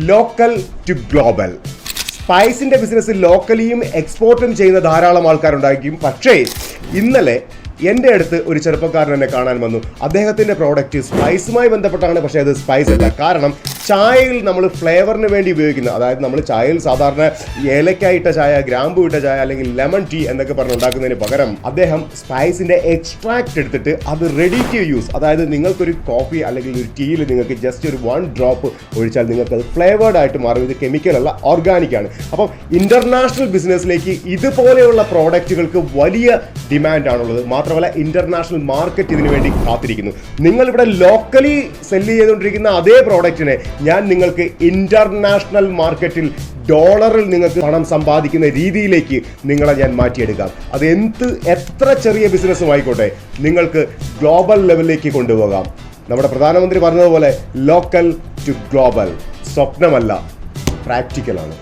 Local to global. സ്പൈസിൻ്റെ business ലോക്കലിയും എക്സ്പോർട്ടും ചെയ്യുന്ന ധാരാളം ആൾക്കാരുണ്ടായിരിക്കും. പക്ഷേ ഇന്നലെ എൻ്റെ അടുത്ത് ഒരു ചെറുപ്പക്കാരൻ എന്നെ കാണാൻ വന്നു. അദ്ദേഹത്തിൻ്റെ പ്രോഡക്റ്റ് സ്പൈസുമായി ബന്ധപ്പെട്ടാണ്, പക്ഷേ അത് സ്പൈസ് അല്ല. കാരണം ചായയിൽ നമ്മൾ ഫ്ലേവറിന് വേണ്ടി ഉപയോഗിക്കുന്ന, അതായത് നമ്മൾ ചായയിൽ സാധാരണ ഏലക്കായിട്ട ചായ, ഗ്രാമ്പു ഇട്ട ചായ അല്ലെങ്കിൽ ലെമൺ ടീ എന്നൊക്കെ പറഞ്ഞ് ഉണ്ടാക്കുന്നതിന് പകരം അദ്ദേഹം സ്പൈസിൻ്റെ എക്സ്ട്രാക്റ്റ് എടുത്തിട്ട് അത് റെഡി ടു യൂസ്, അതായത് നിങ്ങൾക്കൊരു കോഫി അല്ലെങ്കിൽ ഒരു ടീയിൽ നിങ്ങൾക്ക് ജസ്റ്റ് ഒരു 1 ഡ്രോപ്പ് ഒഴിച്ചാൽ നിങ്ങൾക്ക് അത് ഫ്ലേവേർഡ് ആയിട്ട് മാറും. ഇത് കെമിക്കൽ അല്ല, ഓർഗാനിക് ആണ്. അപ്പം ഇൻ്റർനാഷണൽ ബിസിനസ്സിലേക്ക് ഇതുപോലെയുള്ള പ്രോഡക്റ്റുകൾക്ക് വലിയ ഡിമാൻഡാണുള്ളത്. മാത്രമല്ല ഇൻ്റർനാഷണൽ മാർക്കറ്റ് ഇതിനു വേണ്ടി കാത്തിരിക്കുന്നു. നിങ്ങളിവിടെ ലോക്കലി സെല്ല് ചെയ്തുകൊണ്ടിരിക്കുന്ന അതേ പ്രോഡക്റ്റിനെ ഞാൻ നിങ്ങൾക്ക് ഇന്റർനാഷണൽ മാർക്കറ്റിൽ ഡോളറിൽ നിങ്ങൾക്ക് പണം സമ്പാദിക്കുന്ന രീതിയിലേക്ക് നിങ്ങളെ ഞാൻ മാറ്റിയെടുക്കാം. അത് എത്ര ചെറിയ ബിസിനസ്സും ആയിക്കോട്ടെ, നിങ്ങൾക്ക് ഗ്ലോബൽ ലെവലിലേക്ക് കൊണ്ടുപോകാം. നമ്മുടെ പ്രധാനമന്ത്രി പറഞ്ഞതുപോലെ ലോക്കൽ ടു ഗ്ലോബൽ സ്വപ്നമല്ല, പ്രാക്ടിക്കലാണ്.